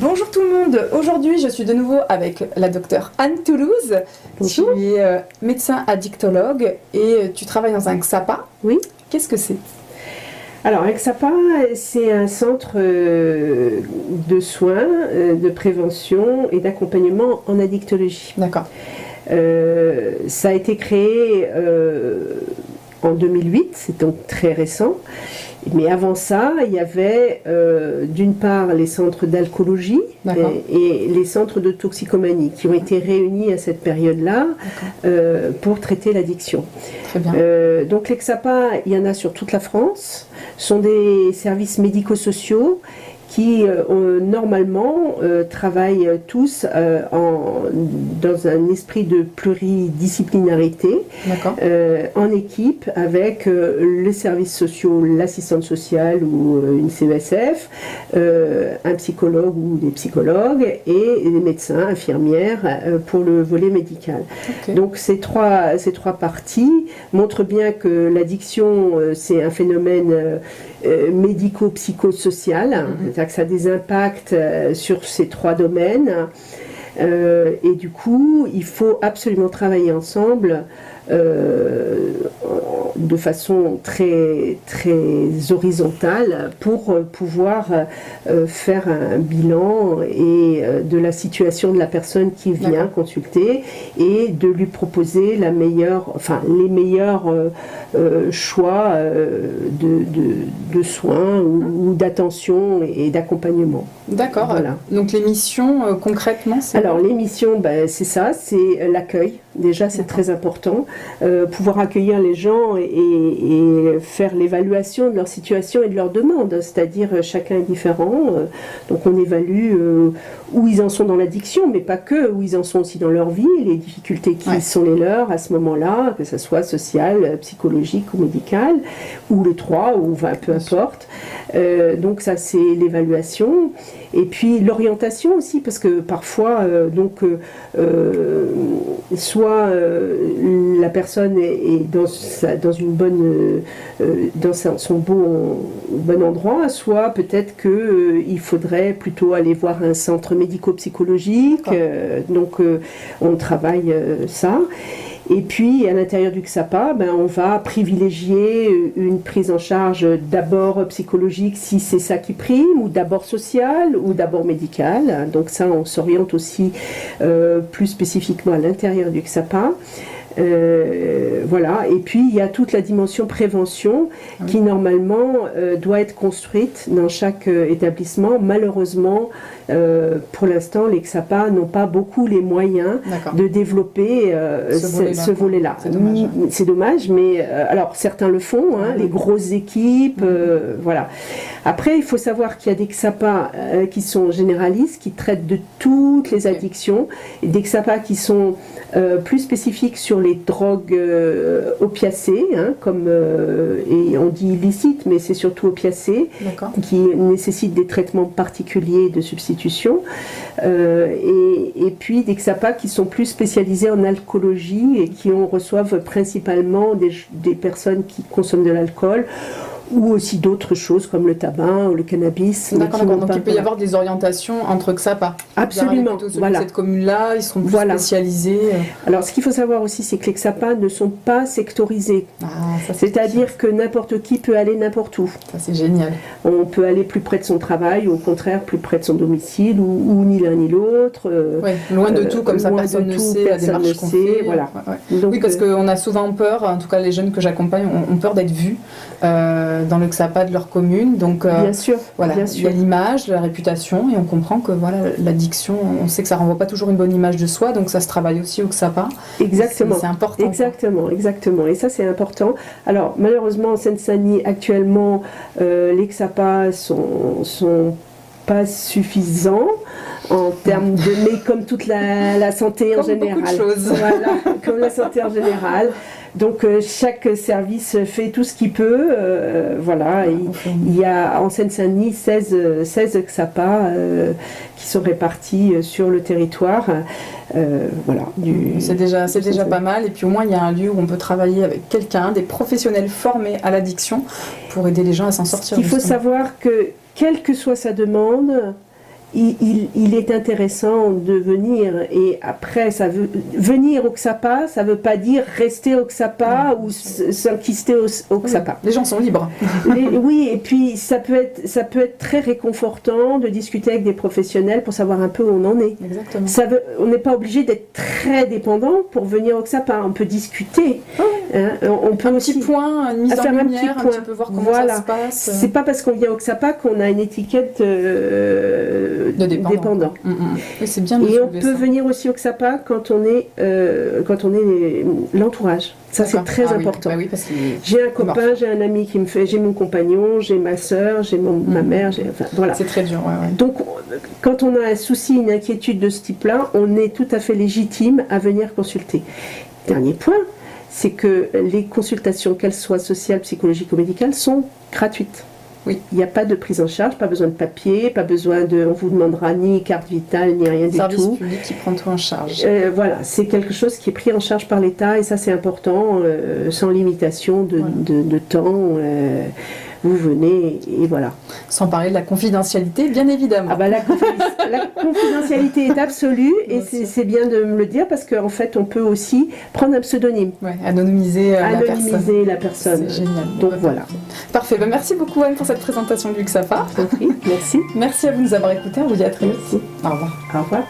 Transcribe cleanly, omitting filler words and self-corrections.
Bonjour tout le monde, aujourd'hui je suis de nouveau avec la docteure Anne Toulouse. Bonjour. Tu es médecin addictologue et tu travailles dans un XAPA. Oui. Qu'est-ce que c'est? Alors, XAPA, c'est un centre de soins, de prévention et d'accompagnement en addictologie. D'accord. Ça a été créé en 2008, c'est donc très récent. Mais avant ça, il y avait d'une part les centres d'alcoolologie et les centres de toxicomanie qui ont été réunis à cette période-là pour traiter l'addiction. Très bien. Donc les XAPA, il y en a sur toute la France, sont des services médico-sociaux qui normalement travaillent tous dans un esprit de pluridisciplinarité, en équipe avec les services sociaux, l'assistante sociale ou une CESF, un psychologue ou des psychologues et les médecins, infirmières pour le volet médical. Donc ces trois parties montrent bien que l'addiction c'est un phénomène médico-psychosocial, c'est-à-dire que ça a des impacts sur ces trois domaines et du coup il faut absolument travailler ensemble de façon très, très horizontale pour pouvoir faire un bilan de la situation de la personne qui vient consulter et de lui proposer les meilleurs choix de soins ou d'attention et d'accompagnement. D'accord. Voilà. Donc les missions concrètement, c'est... Alors les missions, c'est ça, c'est l'accueil. Déjà, c'est très important. Pouvoir accueillir les gens et faire l'évaluation de leur situation et de leurs demandes. C'est-à-dire, chacun est différent. Donc, on évalue où ils en sont dans l'addiction, mais pas que, où ils en sont aussi dans leur vie, les difficultés qui sont les leurs à ce moment-là, que ce soit social, psychologique ou médical, ou les trois, ou peu importe. Donc, ça, c'est l'évaluation. Et puis, l'orientation aussi, parce que parfois, soit la personne est dans une bonne dans son bon endroit, soit peut-être qu'il faudrait plutôt aller voir un centre médico-psychologique. Donc on travaille ça. Et puis, à l'intérieur du XAPA, on va privilégier une prise en charge d'abord psychologique, si c'est ça qui prime, ou d'abord sociale, ou d'abord médicale. Donc ça, on s'oriente aussi plus spécifiquement à l'intérieur du XAPA. Voilà. Et puis, il y a toute la dimension prévention qui, normalement, doit être construite dans chaque établissement. Malheureusement, pour l'instant, les XAPA n'ont pas beaucoup les moyens de développer ce volet-là. C'est dommage, mais alors certains le font, les grosses équipes, voilà. Après, il faut savoir qu'il y a des XAPA qui sont généralistes, qui traitent de toutes les addictions, et des XAPA qui sont plus spécifiques sur les drogues opiacées, comme et on dit illicites, mais c'est surtout opiacées, qui nécessitent des traitements particuliers de substitution. Et puis des XAPA qui sont plus spécialisés en alcoolologie et qui reçoivent principalement des personnes qui consomment de l'alcool, ou aussi d'autres choses comme le tabac ou le cannabis. D'accord, donc il peut y avoir des orientations entre XAPA. Absolument, voilà. Cette commune-là, ils seront plus spécialisés. Alors, ce qu'il faut savoir aussi, c'est que les XAPA ne sont pas sectorisés. C'est-à-dire que n'importe qui peut aller n'importe où. Ça, c'est génial. On peut aller plus près de son travail, ou au contraire, plus près de son domicile, ou ni l'un ni l'autre. Loin de tout, comme ça, personne ne sait la démarche qu'on fait. Voilà. Donc, oui, parce qu'on a souvent peur, en tout cas les jeunes que j'accompagne ont peur d'être vus dans le XAPA de leur commune. Donc, bien sûr, il y a l'image, la réputation, et on comprend que l'addiction, on sait que ça ne renvoie pas toujours une bonne image de soi, donc ça se travaille aussi au XAPA. Exactement. C'est important. Exactement. Et ça, c'est important. Alors, malheureusement, en Seine-Saint-Denis, actuellement, les XAPA sont pas suffisants en termes de... Mais comme toute la santé en général. Beaucoup de choses. Voilà, comme la santé en général. Donc chaque service fait tout ce qu'il peut. Voilà, il y a en Seine-Saint-Denis 16 XAPA qui sont répartis sur le territoire. Voilà, c'est déjà pas mal. Et puis au moins il y a un lieu où on peut travailler avec quelqu'un, des professionnels formés à l'addiction pour aider les gens à s'en sortir. Il faut savoir que quelle que soit sa demande, il est intéressant de venir, et après, venir au XAPA, ça ne veut pas dire rester au XAPA ou s'enquister au XAPA. Les gens sont libres. Oui, et puis ça peut être très réconfortant de discuter avec des professionnels pour savoir un peu où on en est. Exactement. On n'est pas obligé d'être très dépendant pour venir au XAPA, on peut discuter. Hein, on peut petit point, une mise en lumière, un petit peu voir comment ça se passe. C'est pas parce qu'on vient au XAPA qu'on a une étiquette de dépendant. Oui, c'est bien. Et on peut venir aussi au XAPA quand on est l'entourage. Ça, c'est très important. Oui, parce que j'ai un copain, j'ai un ami qui me fait, j'ai mon compagnon, j'ai ma soeur, j'ai ma mère, voilà. C'est très dur, Donc, quand on a un souci, une inquiétude de ce type-là, on est tout à fait légitime à venir consulter. Dernier point, c'est que les consultations, qu'elles soient sociales, psychologiques ou médicales, sont gratuites. Oui. Il n'y a pas de prise en charge, pas besoin de papier, pas besoin de... On vous demandera ni carte vitale, ni rien du tout. Service public qui prend tout en charge. Voilà, c'est quelque chose qui est pris en charge par l'État, et ça c'est important, sans limitation de temps. Vous venez, et voilà. Sans parler de la confidentialité, bien évidemment. Ah bah la confidentialité est absolue, et c'est bien de me le dire, parce qu'en fait, on peut aussi prendre un pseudonyme. Anonymiser la personne. C'est génial. Donc voilà. Parfait. Merci beaucoup, Anne, pour cette présentation du XAPA. Merci. Merci à vous de nous avoir écoutés. On vous dit à très vite. Merci. Au revoir. Au revoir.